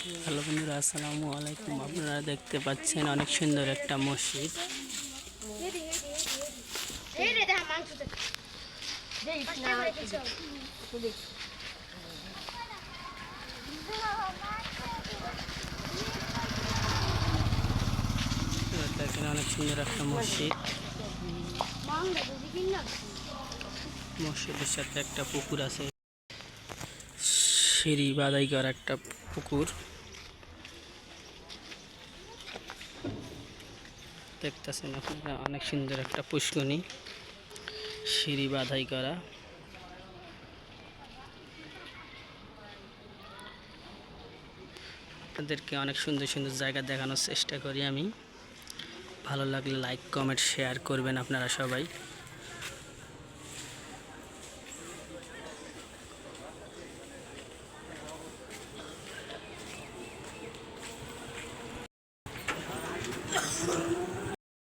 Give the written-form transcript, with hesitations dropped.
Hello বন্ধুরা, আসসালামু আলাইকুম। আপনারা দেখতে পাচ্ছেন অনেক সুন্দর একটা মসজিদ। দেখেন অনেক সুন্দর একটা মসজিদ। মসজিদের সাথে একটা পুকুর আছে, সিঁড়ি বাঁধাই করা একটা পুকুর দেখতেছেন আপনারা। অনেক সুন্দর একটা পুষ্করণী, সিঁড়ি বাঁধাই করা। আপনাদেরকে অনেক সুন্দর সুন্দর জায়গা দেখানোর চেষ্টা করি আমি। ভালো লাগলে লাইক কমেন্ট শেয়ার করবেন আপনারা সবাই।